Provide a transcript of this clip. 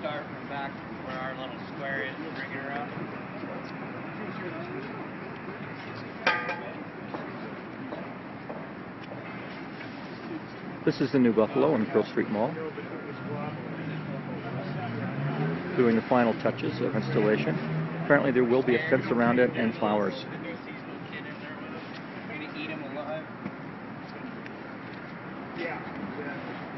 start from back where our little square is and bring it around. This is the New Buffalo in Pearl Street Mall, doing the final touches of installation. Apparently there will be a fence around it and flowers. Gonna eat him alive. Yeah.